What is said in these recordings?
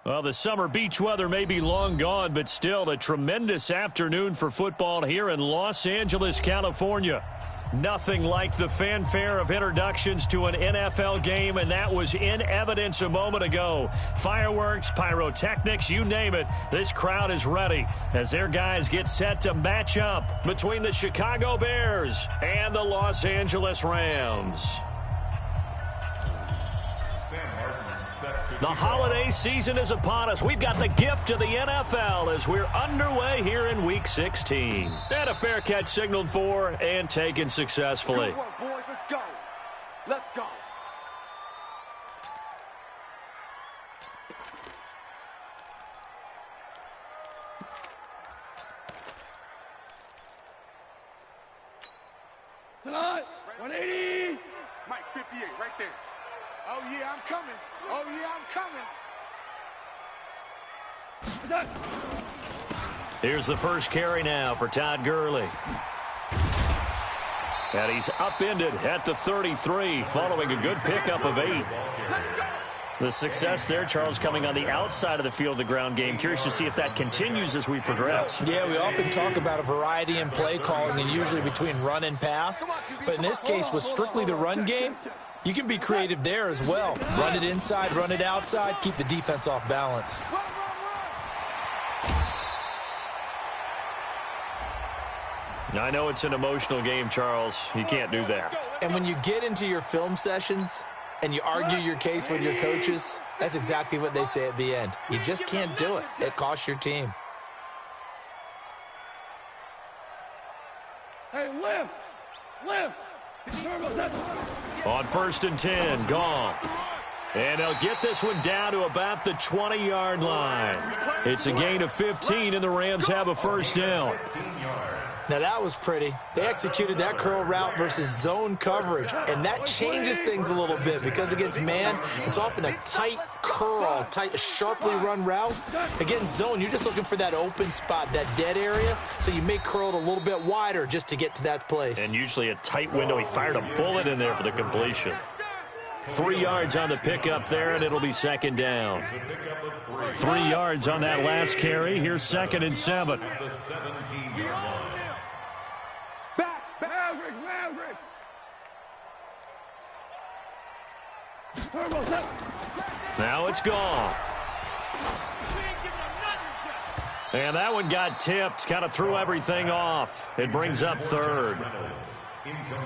Well, the summer beach weather may be long gone, but still a tremendous afternoon for football here in Los Angeles, California. Nothing like the fanfare of introductions to an NFL game, and that was in evidence a moment ago. Fireworks, pyrotechnics, you name it. This crowd is ready as their guys get set to match up between the Chicago Bears and the Los Angeles Rams. The holiday season is upon us. We've got the gift of the NFL as we're underway here in Week 16. And a fair catch signaled for and taken successfully. Good work, boys. Let's go. Let's go. Tonight, 180. Mike, 58, right there. Oh, yeah, I'm coming. Oh, yeah, I'm coming. Here's the first carry now for Todd Gurley. And he's upended at the 33 following a good pickup of 8. The success there, Charles, coming on the outside of the field, the ground game. Curious to see if that continues as we progress. Yeah, we often talk about a variety in play calling and usually between run and pass. But in this case, with strictly the run game, you can be creative there as well. Run it inside, run it outside, keep the defense off balance. I know it's an emotional game, Charles. You can't do that. And when you get into your film sessions and you argue your case with your coaches, that's exactly what they say at the end. You just can't do it. It costs your team. Hey, Lim! On 1st and 10, Goff. And they'll get this one down to about the 20-yard line. It's a gain of 15, and the Rams have a first down. Now, that was pretty. They executed that curl route versus zone coverage, and that changes things a little bit because against man, it's often a tight curl, tight, sharply run route. Against zone, you're just looking for that open spot, that dead area, so you may curl it a little bit wider just to get to that place. And usually a tight window. He fired a bullet in there for the completion. 3 yards on the pickup there, and it'll be second down. 3 yards on that last carry. Here's 2nd and 7. Maverick! Now it's Goff. And that one got tipped, kind of threw everything off. It brings up 3rd.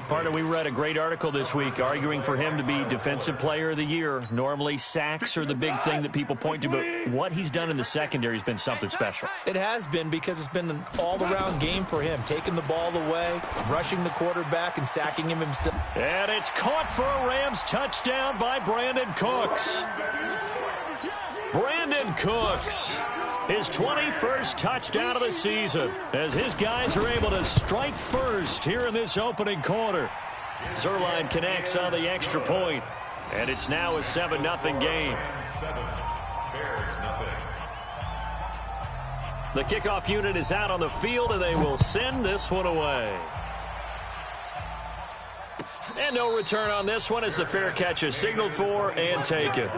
Partner, we read a great article this week arguing for him to be Defensive Player of the Year. Normally, sacks are the big thing that people point to, but what he's done in the secondary has been something special. It has been because it's been an all-around game for him, taking the ball away, rushing the quarterback, and sacking him himself. And it's caught for a Rams touchdown by Brandon Cooks. Brandon Cooks, his 21st touchdown of the season, as his guys are able to strike first here in this opening quarter. Zuerlein connects on the extra point, and it's now a 7-0 game. The kickoff unit is out on the field, and they will send this one away. And no return on this one as the fair catch is signaled for and taken.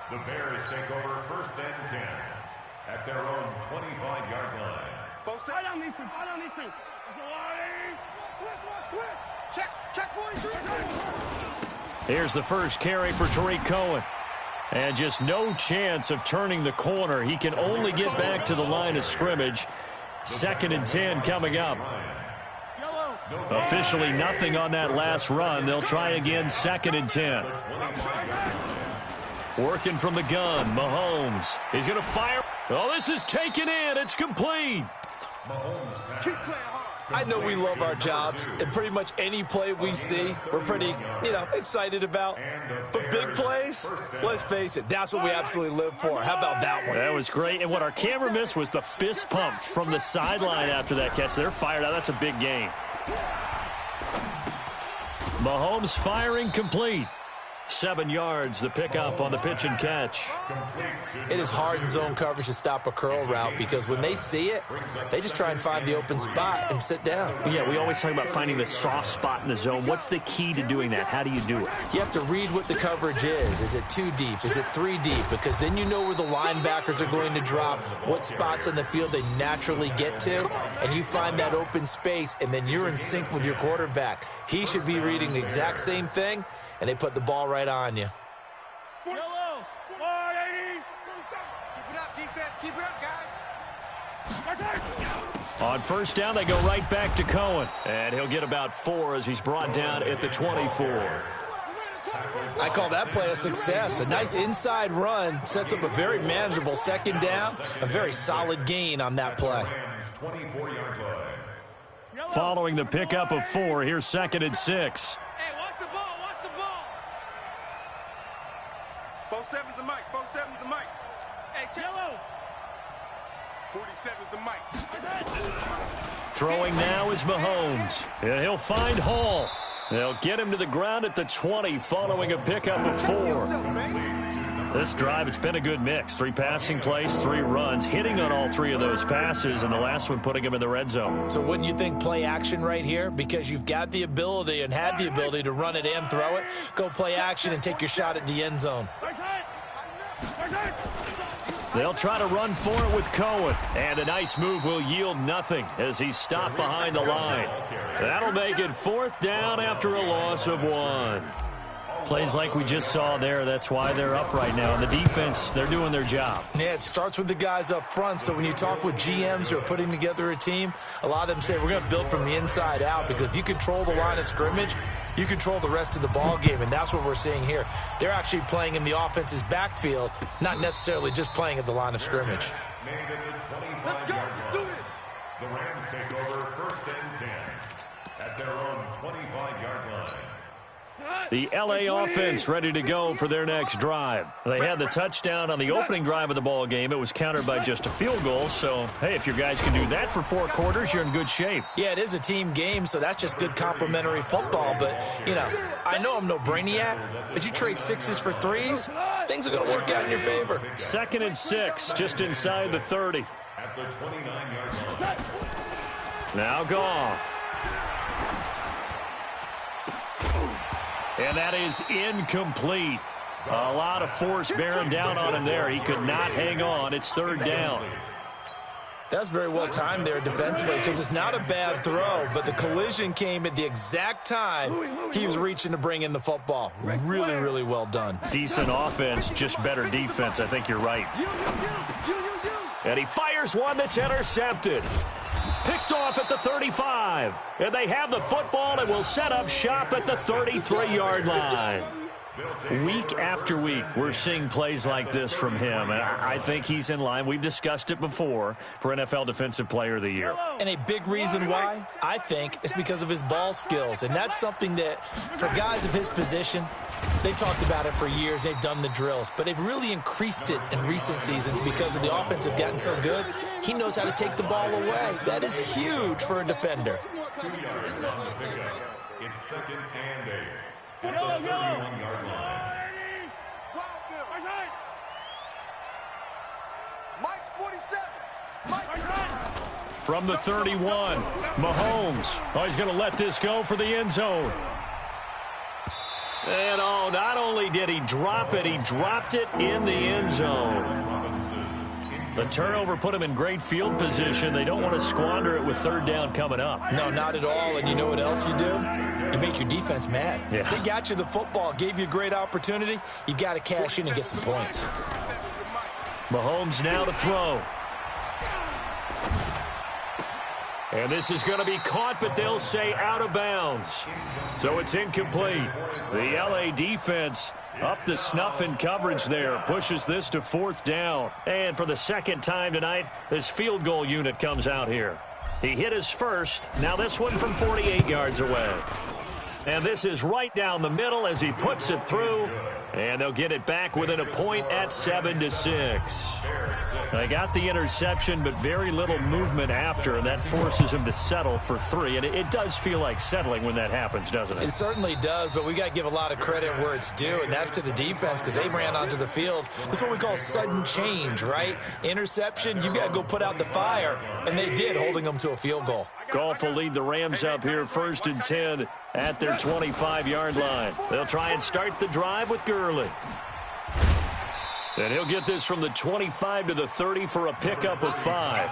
The Bears take over 1st and 10 at their own 25-yard line. I down these two. Check, 43. Here's the first carry for Tariq Cohen. And just no chance of turning the corner. He can only get back to the line of scrimmage. 2nd and 10 coming up. Officially nothing on that last run. They'll try again 2nd and 10. Working from the gun, Mahomes. He's going to fire. Oh, this is taken in. It's complete. I know we love our jobs, and pretty much any play we see, we're pretty, excited about. But big plays, let's face it, that's what we absolutely live for. How about that one? That was great. And what our camera missed was the fist pump from the sideline after that catch. They're fired out. That's a big gain. Mahomes firing complete. 7 yards, the pickup on the pitch and catch. It is hard in zone coverage to stop a curl route because when they see it, they just try and find the open spot and sit down. Yeah, we always talk about finding the soft spot in the zone. What's the key to doing that? How do you do it? You have to read what the coverage is. Is it 2 deep? Is it 3 deep? Because then you know where the linebackers are going to drop, what spots in the field they naturally get to, and you find that open space, and then you're in sync with your quarterback. He should be reading the exact same thing, and they put the ball right on you. Yellow. 180. Keep it up, defense. Keep it up, guys. On first down, they go right back to Cohen. And he'll get about 4 as he's brought down at the 24. I call that play a success. A nice inside run sets up a very manageable second down, a very solid gain on that play. 24-yard line. Following the pickup of 4, here's 2nd and 6. Hey, watch the ball. Watch the ball. Both sevens the mic. Both sevens the mic. Hey, Cello. 47's the mic. Throwing now is Mahomes. And he'll find Hall. They'll get him to the ground at the 20 following a pickup of 4. This drive, it's been a good mix. 3 passing plays, 3 runs, hitting on all 3 of those passes, and the last one putting him in the red zone. So wouldn't you think play action right here? Because you've got the ability and had the ability to run it and throw it. Go play action and take your shot at the end zone. They'll try to run for it with Cohen. And a nice move will yield nothing as he's stopped behind the line. That'll make it 4th down after a loss of 1. Plays like we just saw there, that's why they're up right now. And the defense, they're doing their job. Yeah, it starts with the guys up front. So when you talk with GMs who are putting together a team, a lot of them say we're going to build from the inside out, because if you control the line of scrimmage, you control the rest of the ball game, and that's what we're seeing here. They're actually playing in the offense's backfield, not necessarily just playing at the line of scrimmage. Let's go. Let's do this. The Rams take over 1st and 10 at their own 25-yard line. The LA offense ready to go for their next drive. They had the touchdown on the opening drive of the ball game. It was countered by just a field goal. So, hey, if your guys can do that for 4 quarters, you're in good shape. Yeah, it is a team game, so that's just good complimentary football. But, you know, I know I'm no brainiac, but you trade 6s for 3s, things are going to work out in your favor. 2nd and 6, just inside the 30. At the 29-yard line. Now Goff. And that is incomplete. A lot of force bearing down on him there. He could not hang on. It's 3rd down. That's very well timed there defensively, because it's not a bad throw, but the collision came at the exact time he was reaching to bring in the football. Really, really well done. Decent offense, just better defense. I think you're right. And he fires one that's intercepted. Picked off at the 35. And they have the football and will set up shop at the 33-yard line. Week after week, we're seeing plays like this from him. And I think he's in line. We've discussed it before for NFL Defensive Player of the Year. And a big reason why, I think, is because of his ball skills. And that's something that, for guys of his position, they've talked about it for years. They've done the drills. But they've really increased it in recent seasons because of the offense have gotten so good. He knows how to take the ball away. That is huge for a defender. 2 yards on the pickup. It's 2nd and 8 at the 31-yard line. Mike's 47. Mike. From the 31, Mahomes. Oh, he's going to let this go for the end zone. And, oh, not only did he drop it, he dropped it in the end zone. The turnover put him in great field position. They don't want to squander it with 3rd down coming up. No, not at all. And you know what else you do? You make your defense mad. Yeah. They got you the football, gave you a great opportunity. You got to cash in and get some points. Mahomes now to throw. And this is going to be caught, but they'll say out of bounds. So it's incomplete. The LA defense up to snuff in coverage there. Pushes this to 4th down. And for the 2nd time tonight, this field goal unit comes out here. He hit his first. Now this one from 48 yards away. And this is right down the middle as he puts it through. And they'll get it back within a point at 7-6. They got the interception, but very little movement after, and that forces him to settle for 3. And it does feel like settling when that happens, doesn't it? It certainly does, but we got to give a lot of credit where it's due, and that's to the defense because they ran onto the field. This is what we call sudden change, right? Interception, you got to go put out the fire, and they did, holding them to a field goal. Goff will lead the Rams up here 1st and 10 at their 25-yard line. They'll try and start the drive with Gurley. And he'll get this from the 25 to the 30 for a pickup of 5.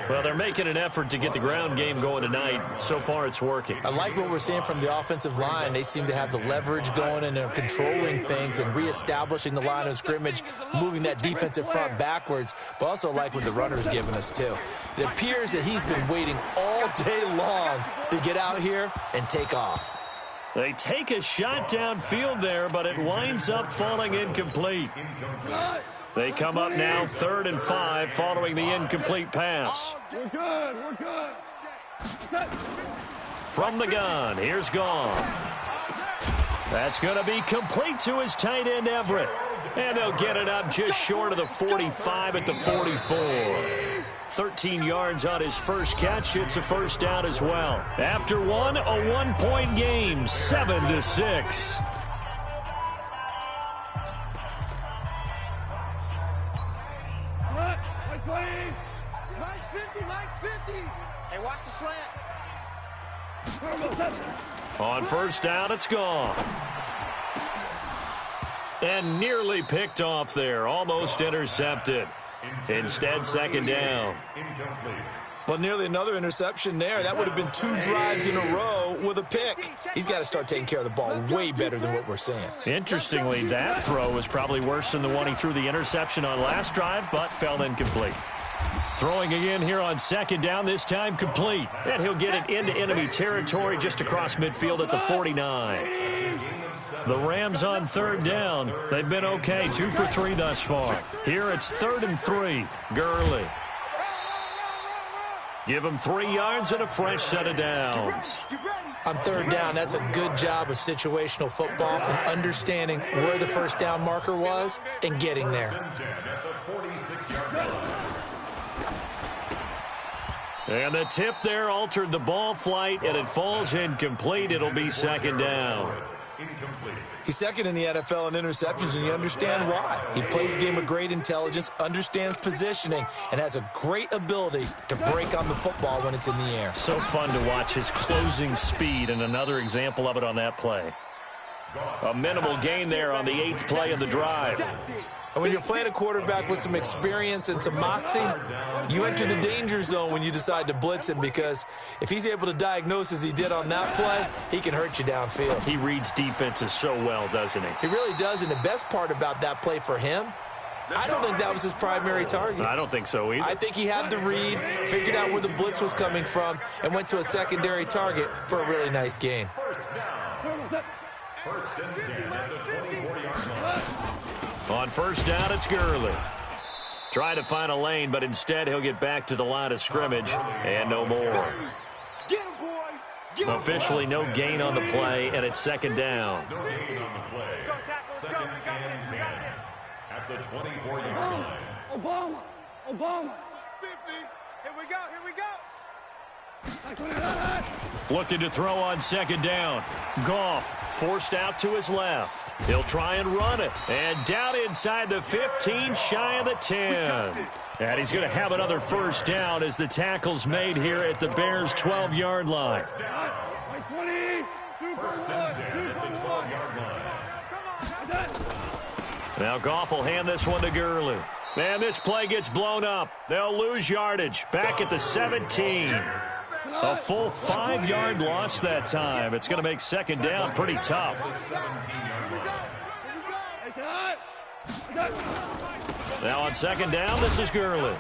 Well, they're making an effort to get the ground game going tonight. So far, it's working. I like what we're seeing from the offensive line. They seem to have the leverage going, and they're controlling things and reestablishing the line of scrimmage, moving that defensive front backwards, but also like what the runner's giving us, too. It appears that he's been waiting all day long to get out here and take off. They take a shot downfield there, but it winds up falling incomplete. They come up now 3rd and 5 following the incomplete pass. We're good. We're good. From the gun, here's Goff. That's going to be complete to his tight end, Everett. And they'll get it up just short of the 45 at the 44. 13 yards on his first catch. It's a first down as well. After one, a 1-point game, 7-6. Mike's 50, Mike's 50. Hey, watch the slant. On first down, it's gone. And nearly picked off there. Almost intercepted. Instead, 2nd down. Well, nearly another interception there. That would have been 2 drives in a row with a pick. He's got to start taking care of the ball way better than what we're seeing. Interestingly, that throw was probably worse than the one he threw the interception on last drive, but fell incomplete. Throwing again here on 2nd down, this time complete. And he'll get it into enemy territory just across midfield at the 49. The Rams on 3rd down. They've been okay, 2 for 3 thus far. Here it's 3rd and 3. Gurley. Give him 3 yards and a fresh set of downs. On 3rd down, that's a good job of situational football and understanding where the first down marker was and getting there. And the tip there altered the ball flight, and it falls incomplete. It'll be 2nd down. He's 2nd in the NFL in interceptions, and you understand why. He plays a game of great intelligence, understands positioning, and has a great ability to break on the football when it's in the air. So fun to watch his closing speed, and another example of it on that play. A minimal gain there on the 8th play of the drive. And when you're playing a quarterback with some experience and some moxie, you enter the danger zone when you decide to blitz him, because if he's able to diagnose as he did on that play, he can hurt you downfield. He reads defenses so well, doesn't he? He really does, and the best part about that play for him, I don't think that was his primary target. I don't think so either. I think he had the read, figured out where the blitz was coming from, and went to a secondary target for a really nice gain. First and 10 at the 24-yard line. On first down, it's Gurley. Try to find a lane, but instead he'll get back to the line of scrimmage and no more. Get him, boy. Officially no gain on the play, and it's 2nd down. No gain on the play. 2nd and 10 at the 24-yard line. Obama. 50. Here we go, here we go. Looking to throw on 2nd down. Goff forced out to his left. He'll try and run it. And down inside the 15, shy of the 10. And he's going to have another first down as the tackle's made here at the Bears' 12-yard line. First and 10 at the 12-yard line. Now Goff will hand this one to Gurley. Man, this play gets blown up. They'll lose yardage. Back at the 17. A full 5-yard loss that time. It's going to make 2nd down pretty tough. Now on 2nd down, this is Gurley.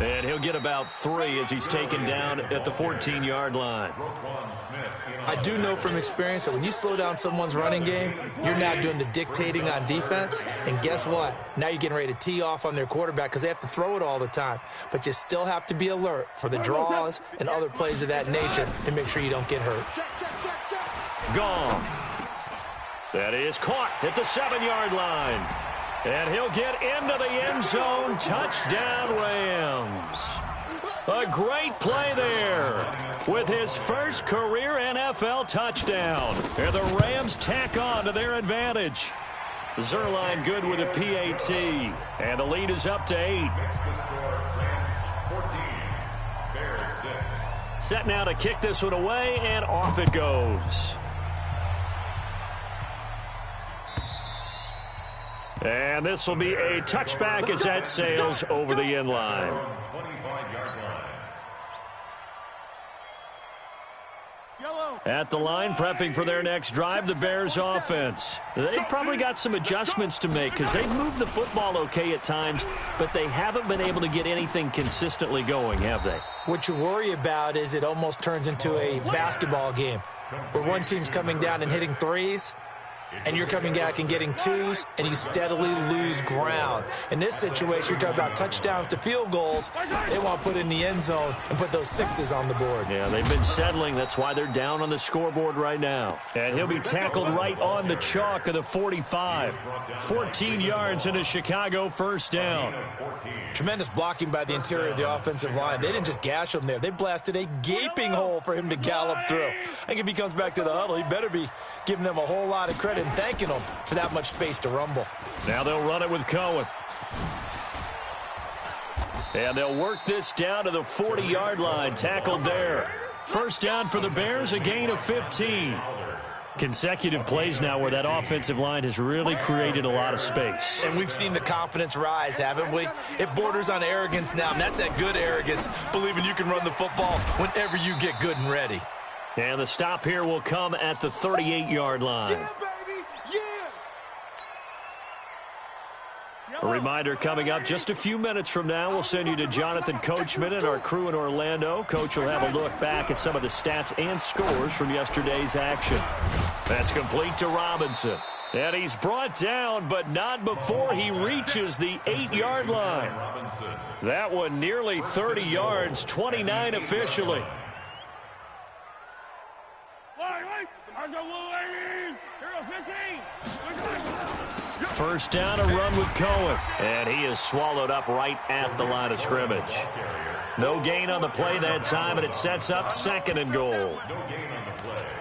And he'll get about 3 as he's taken down at the 14-yard line. I do know from experience that when you slow down someone's running game, you're now doing the dictating on defense. And guess what? Now you're getting ready to tee off on their quarterback because they have to throw it all the time. But you still have to be alert for the draws and other plays of that nature to make sure you don't get hurt. Goff. That is caught at the 7-yard line. And he'll get into the end zone. Touchdown, Rams. A great play there with his first career NFL touchdown. And the Rams tack on to their advantage. Zuerlein good with a PAT. And the lead is up to 8. Set now to kick this one away, and off it goes. And this will be a touchback as that sails over the end line. At the line, prepping for their next drive, the Bears offense. They've probably got some adjustments to make because they've moved the football okay at times, but they haven't been able to get anything consistently going, have they? What you worry about is it almost turns into a basketball game where one team's coming down and hitting threes, and you're coming back and getting twos, and you steadily lose ground. In this situation, you're talking about touchdowns to field goals. They want to put in the end zone and put those sixes on the board. Yeah, they've been settling. That's why they're down on the scoreboard right now. And he'll be tackled right on the chalk of the 45. 14 yards and a Chicago first down. Tremendous blocking by the interior of the offensive line. They didn't just gash him there. They blasted a gaping hole for him to gallop through. I think if he comes back to the huddle, he better be giving them a whole lot of credit and thanking them for that much space to rumble. Now they'll run it with Cohen. And they'll work this down to the 40-yard line, tackled there. First down for the Bears, a gain of 15. Consecutive plays now where that offensive line has really created a lot of space. And we've seen the confidence rise, haven't we? It borders on arrogance now, and that's that good arrogance, believing you can run the football whenever you get good and ready. And the stop here will come at the 38-yard line. Yeah, baby, yeah. A reminder coming up just a few minutes from now, we'll send you to Jonathan Coachman and our crew in Orlando. Coach will have a look back at some of the stats and scores from yesterday's action. That's complete to Robinson. And he's brought down, but not before he reaches the 8-yard line. That one nearly 30 yards, 29 officially. First down, a run with Cohen. And he is swallowed up right at the line of scrimmage. No gain on the play that time, and it sets up second and goal.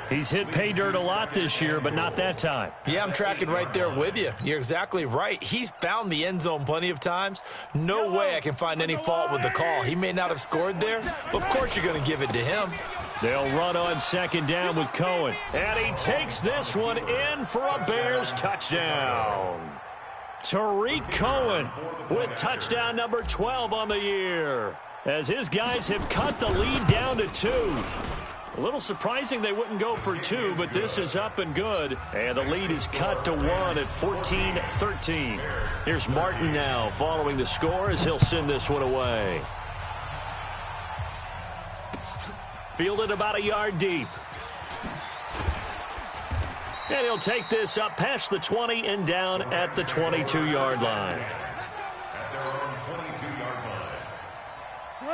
He's hit pay dirt a lot this year, but not that time. Yeah, I'm tracking right there with you. You're exactly right. He's found the end zone plenty of times. No way I can find any fault with the call. He may not have scored there, but of course you're going to give it to him. They'll run on second down with Cohen. And he takes this one in for a Bears touchdown. Tarik Cohen with touchdown number 12 on the year, as his guys have cut the lead down to 2. A little surprising they wouldn't go for 2, but this is up and good. And the lead is cut to 1 at 14-13. Here's Martin now following the score as he'll send this one away. Fielded about a yard deep. And he'll take this up past the 20 and down at the 22-yard line.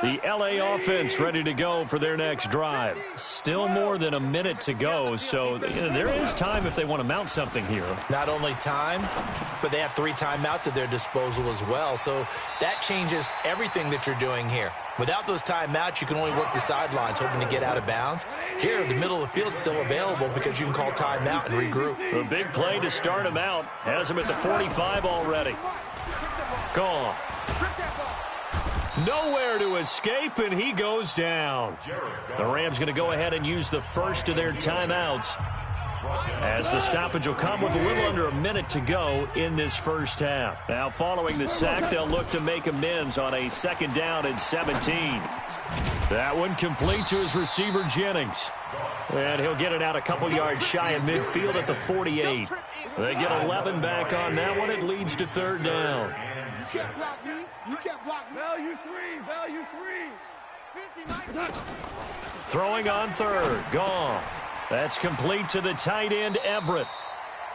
The LA offense ready to go for their next drive. Still more than a minute to go, so there is time if they want to mount something here. Not only time, but they have 3 timeouts at their disposal as well, so that changes everything that you're doing here. Without those timeouts, you can only work the sidelines, hoping to get out of bounds. Here, the middle of the field is still available because you can call timeout and regroup. A big play to start him out. Has him at the 45 already. Gone. Nowhere to escape, and he goes down. The Rams going to go ahead and use the first of their timeouts, as the stoppage will come with a little under a minute to go in this first half. Now, following the sack, they'll look to make amends on a second down and 17. That one complete to his receiver, Jennings. And he'll get it out a couple yards shy of midfield at the 48. They get 11 back on that one. It leads to third down. You can't block me. You can't block me. Value 3. Value 3. 50. Throwing on third. Goff. That's complete to the tight end, Everett.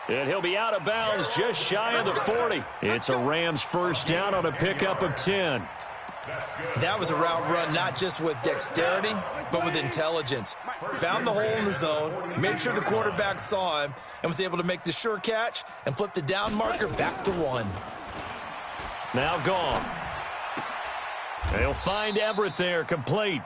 And he'll be out of bounds just shy of the 40. It's a Rams first down on a pickup of 10. That was a route run not just with dexterity, but with intelligence. Found the hole in the zone, made sure the quarterback saw him, and was able to make the sure catch and flip the down marker back to 1. Now gone. They'll find Everett there, complete.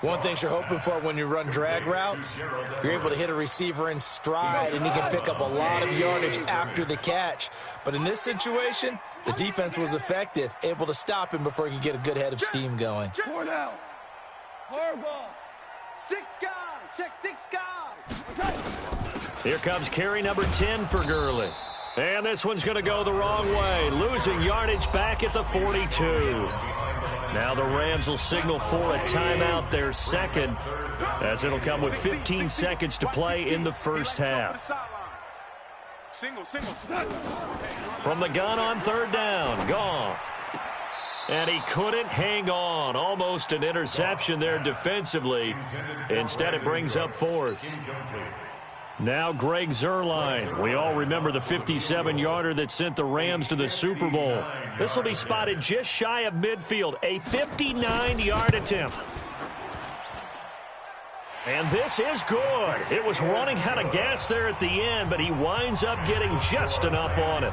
One thing you're hoping for when you run drag routes, you're able to hit a receiver in stride, and he can pick up a lot of yardage after the catch. But in this situation, the defense was effective, able to stop him before he could get a good head of steam going. 4 down. Hard ball. 6 guys. Check 6 guys. Here comes carry number 10 for Gurley. And this one's going to go the wrong way, losing yardage back at the 42. Now the Rams will signal for a timeout, their second, as it'll come with 15 seconds to play in the first half. From the gun on 3rd down, Goff. And he couldn't hang on. Almost an interception there defensively. Instead, it brings up 4th. Now Greg Zuerlein. We all remember the 57-yarder that sent the Rams to the Super Bowl. This will be spotted just shy of midfield. A 59-yard attempt. And this is good. It was running out of gas there at the end, but he winds up getting just enough on it.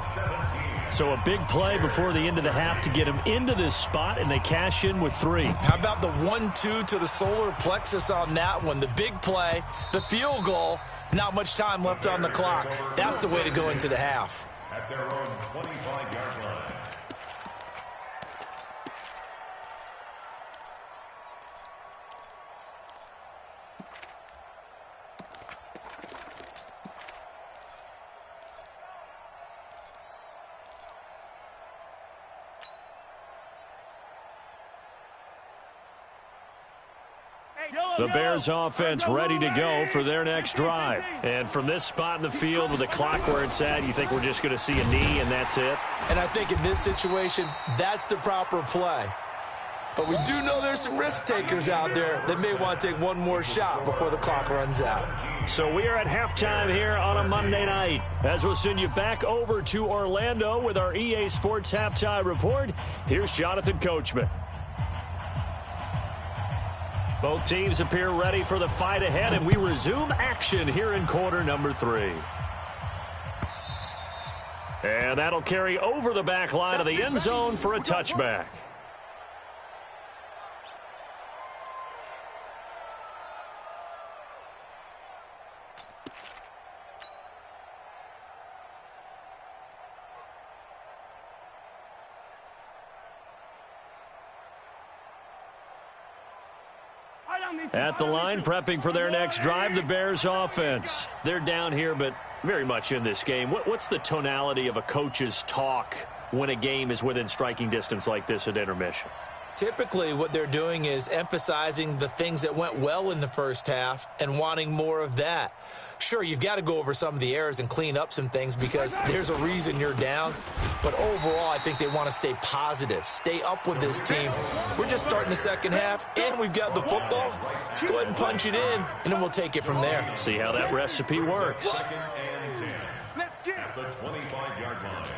So a big play before the end of the half to get him into this spot, and they cash in with 3. How about the 1-2 to the solar plexus on that one? The big play, the field goal, not much time left on the clock. That's the way to go into the half. At their own 25-yard line. The Bears offense ready to go for their next drive. And from this spot in the field with the clock where it's at, you think we're just going to see a knee and that's it? And I think in this situation, that's the proper play. But we do know there's some risk takers out there that may want to take one more shot before the clock runs out. So we are at halftime here on a Monday night, as we'll send you back over to Orlando with our EA Sports Halftime Report. Here's Jonathan Coachman. Both teams appear ready for the fight ahead, and we resume action here in quarter number 3. And that'll carry over the back line of the end zone for a touchback. At the line, prepping for their next drive, the Bears offense. They're down here, but very much in this game. What's the tonality of a coach's talk when a game is within striking distance like this at intermission? Typically, what they're doing is emphasizing the things that went well in the first half and wanting more of that. Sure, you've got to go over some of the errors and clean up some things because there's a reason you're down. But overall, I think they want to stay positive, stay up with this team. We're just starting the second half, and we've got the football. Let's go ahead and punch it in, and then we'll take it from there. See how that recipe works. Let's get at the 25-yard line.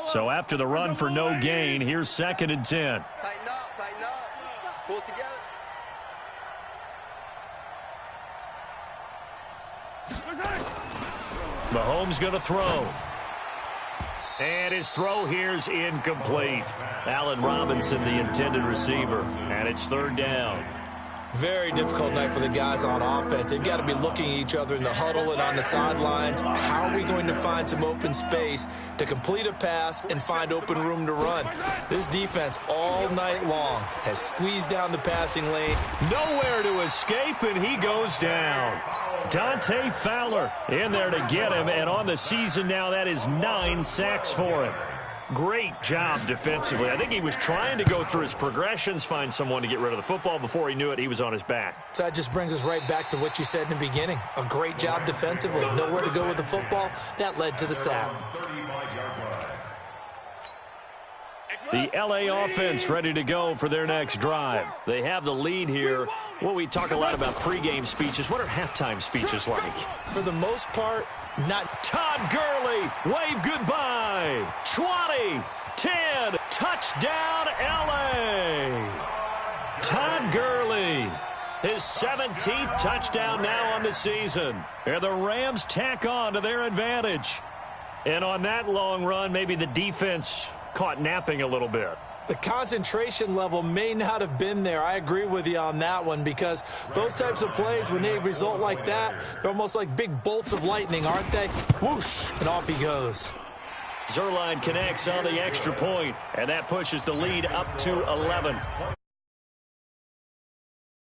So after the run for no gain, here's 2nd and 10. Tighten up, pull it together. Mahomes going to throw. And his throw here's incomplete. Allen Robinson, the intended receiver. And it's 3rd down. Very difficult night for the guys on offense. They've got to be looking at each other in the huddle and on the sidelines. How are we going to find some open space to complete a pass and find open room to run? This defense all night long has squeezed down the passing lane. Nowhere to escape, and he goes down. Dante Fowler in there to get him, and on the season now, that is 9 sacks for him. Great job defensively. I think he was trying to go through his progressions, find someone to get rid of the football. Before he knew it, he was on his back. So that just brings us right back to what you said in the beginning. A great job defensively. Nowhere to go with the football. That led to the sack. The LA offense ready to go for their next drive. They have the lead here. Well, we talk a lot about pregame speeches. What are halftime speeches like? For the most part, not. Todd Gurley, wave goodbye. 20, 10, touchdown LA. Todd Gurley, his 17th touchdown now on the season. And the Rams tack on to their advantage. And on that long run, maybe the defense caught napping a little bit. The concentration level may not have been there. I agree with you on that one, because those types of plays, when they result like that, they're almost like big bolts of lightning, aren't they? Whoosh, and off he goes. Zuerlein connects on the extra point, and that pushes the lead up to 11.